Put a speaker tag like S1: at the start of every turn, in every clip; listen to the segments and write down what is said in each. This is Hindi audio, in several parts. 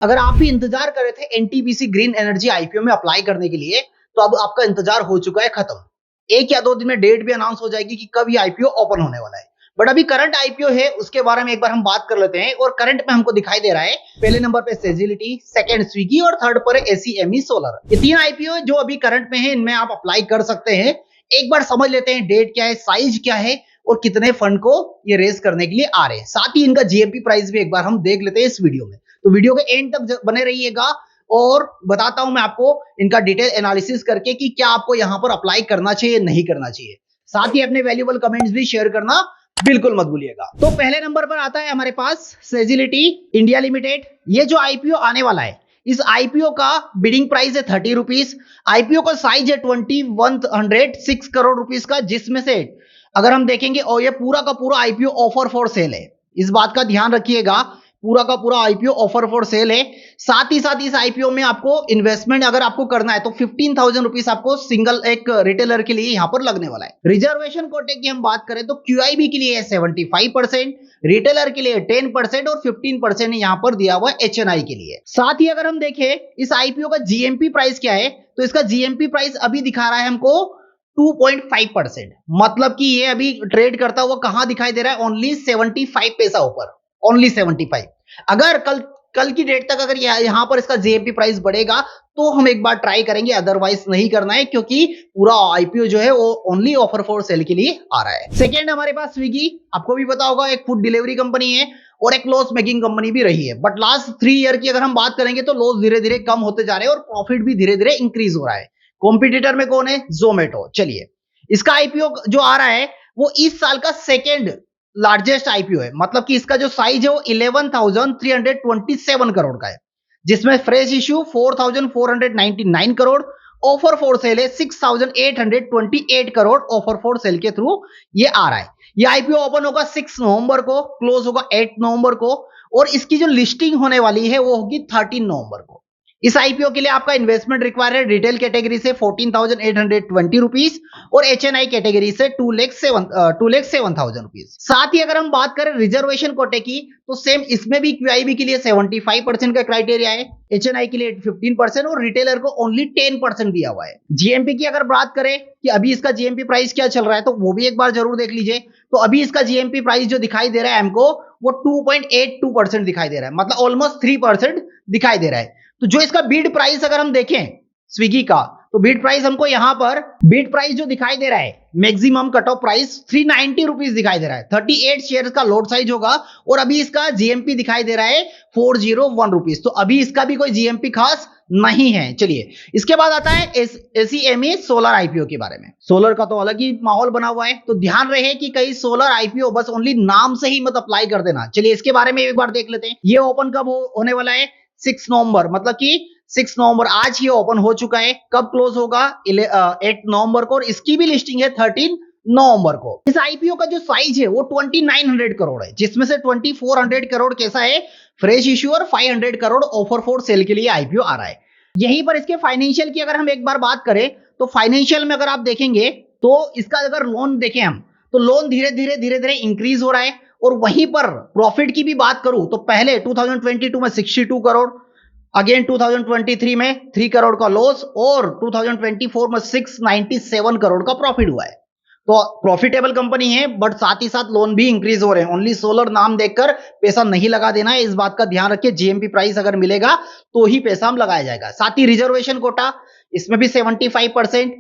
S1: अगर आप भी इंतजार कर रहे थे एनटीपीसी ग्रीन एनर्जी आईपीओ में अप्लाई करने के लिए, तो अब आपका इंतजार हो चुका है खत्म। 1 या 2 दिन में डेट भी अनाउंस हो जाएगी कि कब ये आईपीओ ओपन होने वाला है। बट अभी करंट आईपीओ है, उसके बारे में एक बार हम बात कर लेते हैं। और करंट में हमको दिखाई दे रहा है पहले नंबर पे सेजिलिटी, सेकंड स्विगी और थर्ड पर एसीएमई सोलर। ये 3 आईपीओ जो अभी करंट में है, इनमें आप अप्लाई कर सकते हैं। एक बार समझ लेते हैं डेट क्या है, साइज क्या है और कितने फंड को ये रेस करने के लिए आ रहे हैं। साथ ही इनका जीएमपी प्राइस भी एक बार हम देख लेते हैं इस वीडियो में। तो वीडियो के एंड तक बने रहिएगा और बताता हूं मैं आपको इनका डिटेल एनालिसिस करके कि क्या आपको यहां पर अप्लाई करना चाहिए, नहीं करना चाहिए। साथ ही अपने वैल्यूएबल कमेंट्स भी शेयर करना बिल्कुल मत भूलिएगा। तो पहले नंबर पर आता है हमारे पास सेजिलिटी इंडिया लिमिटेड। ये जो आईपीओ आने वाला है, इस आईपीओ का बिडिंग प्राइस है 30 रुपीज। आईपीओ का साइज है 2106 करोड़ रुपीस का, जिसमें से अगर हम देखेंगे और ये पूरा का पूरा आईपीओ ऑफर फॉर सेल है। इस बात का ध्यान रखिएगा, पूरा का पूरा आईपीओ ऑफर फॉर सेल है। साथ ही इस आईपीओ में आपको इन्वेस्टमेंट अगर आपको करना है तो 15,000 रुपीस आपको सिंगल एक रिटेलर के लिए यहां पर लगने वाला है। रिजर्वेशन कोटे की हम बात करें तो क्यूआईबी के लिए 75%, रिटेलर के लिए 10% और 15% यहां पर दिया हुआ एचएनआई के लिए। साथ ही अगर हम देखें इस आईपीओ का जीएमपी प्राइस क्या है, तो इसका जीएमपी प्राइस अभी दिखा रहा है हमको 2.5%। मतलब कि ये अभी ट्रेड करता हुआ कहां दिखाई दे रहा है, ओनली 75 पैसा ऊपर, ओनली 75। अगर कल की डेट तक अगर यहां पर इसका जीएमपी प्राइस बढ़ेगा तो हम एक बार ट्राई करेंगे, अदरवाइज नहीं करना है, क्योंकि पूरा आईपीओ जो है वो ओनली ऑफर फॉर सेल के लिए आ रहा है। सेकेंड हमारे पास स्विगी। आपको भी पता होगा एक फूड डिलीवरी कंपनी है और एक लॉस मेकिंग कंपनी भी रही है। बट लास्ट 3 ईयर की अगर हम बात करेंगे तो लॉस धीरे धीरे कम होते जा रहे हैं और प्रॉफिट भी धीरे धीरे इंक्रीज हो रहा है। कॉम्पिटिटर में कौन है? जोमेटो। चलिए, इसका आईपीओ जो आ रहा है वो इस साल का सेकेंड लार्जेस्ट आईपीओ है। मतलब कि इसका जो साइज है वो 11,327 करोड़ का है, जिसमें fresh issue 4,499 crore, offer for sale है 6,828 करोड़ ऑफर फॉर सेल के थ्रू ये आ रहा है। ये आईपीओ ओपन होगा 6 नवंबर को, क्लोज होगा 8 नवंबर को और इसकी जो लिस्टिंग होने वाली है वो होगी 13 नवंबर को। इस आईपीओ के लिए आपका इन्वेस्टमेंट रिक्वायर है रिटेल कैटेगरी से 14,820 रुपीस और एचएनआई कैटेगरी से 2,07,000 रुपीस। साथ ही अगर हम बात करें रिजर्वेशन कोटे की तो सेम इसमें भी क्यूआईबी के लिए 75% का क्राइटेरिया है, एचएनआई के लिए 15% और रिटेलर को ओनली 10% दिया हुआ है। जीएमपी की अगर बात करें कि अभी इसका जीएमपी प्राइस क्या चल रहा है तो वो भी एक बार जरूर देख लीजिए। तो अभी इसका जीएमपी प्राइस जो दिखाई दे रहा है हमको वो 2.82% दिखाई दे रहा है, मतलब ऑलमोस्ट 3% दिखाई दे रहा है। तो जो इसका बीड प्राइस अगर हम देखें स्विगी का, तो बीड प्राइस हमको यहां पर बीड प्राइस जो दिखाई दे रहा है maximum cut off price 390 rupees दिखाई दे रहा है। 38 शेयर्स का लोड साइज होगा और अभी इसका जीएमपी दिखाई दे रहा है 401 रुपीस। तो अभी इसका भी कोई जीएमपी खास नहीं है। चलिए, इसके बाद आता है एसीएमई सोलर आईपीओ के बारे में। सोलर का तो अलग ही माहौल बना हुआ है, तो ध्यान रहे कि कई सोलर आईपीओ बस ओनली नाम से ही मत अप्लाई कर देना। चलिए, इसके बारे में एक बार देख लेते हैं। ये ओपन कब होने वाला है? 6 नवंबर, मतलब कि 6 नवंबर आज ये ओपन हो चुका है। कब क्लोज होगा? 8 नवंबर को और इसकी भी लिस्टिंग है 13 नवंबर को। इस आईपीओ का जो साइज है वो 2900 करोड़ है, जिसमें से 2400 करोड़ कैसा है? फ्रेश इश्यू और 500 करोड़ ऑफर फॉर सेल के लिए आईपीओ आ रहा है। यहीं पर इसके फाइनेंशियल की अगर हम एक बार बात करें तो फाइनेंशियल में अगर आप देखेंगे तो इसका अगर लोन देखें हम तो लोन धीरे धीरे इंक्रीज हो रहा है। और वहीं पर प्रॉफिट की भी बात करूं तो पहले 2022 में 62 करोड़, अगेन 2023 में 3 करोड़ का लॉस और 2024 में 697 करोड़ का प्रॉफिट हुआ है। तो प्रॉफिटेबल कंपनी है, बट साथ ही साथ लोन भी इंक्रीज हो रहे हैं। ओनली सोलर नाम देखकर पैसा नहीं लगा देना है, इस बात का ध्यान रखिए। जीएमपी प्राइस अगर मिलेगा तो ही पैसा हम लगाया जाएगा। साथ ही रिजर्वेशन कोटा इसमें भी 75%,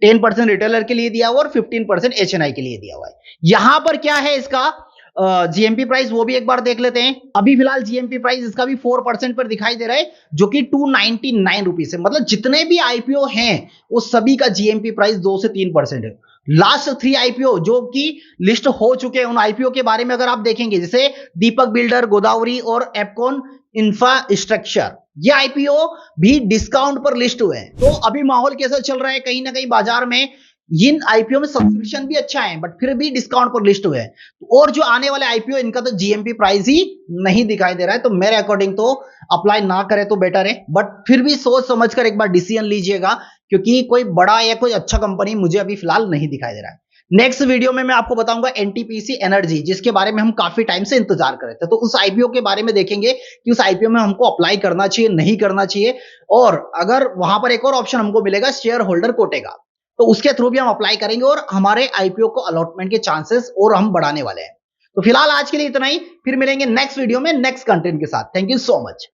S1: 10% रिटेलर के लिए दिया हुआ और 15% एचएनआई के लिए दिया हुआ है। यहां पर क्या है इसका जीएमपी प्राइस, वो भी एक बार देख लेते हैं। अभी फिलहाल जीएमपी प्राइस इसका भी 4% पर दिखाई दे रहा है, जो कि 299 रुपीस है। मतलब जितने भी आईपीओ हैं वो सभी का जीएमपी प्राइस 2 से 3% है। लास्ट 3 आईपीओ जो कि लिस्ट हो चुके हैं, उन आईपीओ के बारे में अगर आप देखेंगे, जैसे दीपक बिल्डर, गोदावरी और एपकॉन इंफ्रास्ट्रक्चर, ये आईपीओ भी डिस्काउंट पर लिस्ट हुए हैं। तो अभी माहौल कैसा चल रहा है? कहीं ना कहीं बाजार में इन आईपीओ में सब्सक्रिप्शन भी अच्छा है, बट फिर भी डिस्काउंट पर लिस्ट हुए हैं। और जो आने वाले आईपीओ इनका तो जीएमपी प्राइस ही नहीं दिखाई दे रहा है। तो मेरे अकॉर्डिंग तो अप्लाई ना करे तो बेटर है, बट फिर भी सोच समझकर एक बार डिसीजन लीजिएगा, क्योंकि कोई बड़ा या कोई अच्छा कंपनी मुझे अभी फिलहाल नहीं दिखाई दे रहा है। नेक्स्ट वीडियो में मैं आपको बताऊंगा एनटीपीसी एनर्जी, जिसके बारे में हम काफी टाइम से इंतजार कर रहे थे। तो उस आईपीओ के बारे में देखेंगे कि उस आईपीओ में हमको अप्लाई करना चाहिए, नहीं करना चाहिए, और अगर वहां पर एक और ऑप्शन हमको मिलेगा शेयर होल्डर कोटे का, तो उसके थ्रू भी हम अप्लाई करेंगे और हमारे आईपीओ को अलॉटमेंट के चांसेस और हम बढ़ाने वाले हैं। तो फिलहाल आज के लिए इतना ही, फिर मिलेंगे नेक्स्ट वीडियो में नेक्स्ट कंटेंट के साथ। Thank you so much.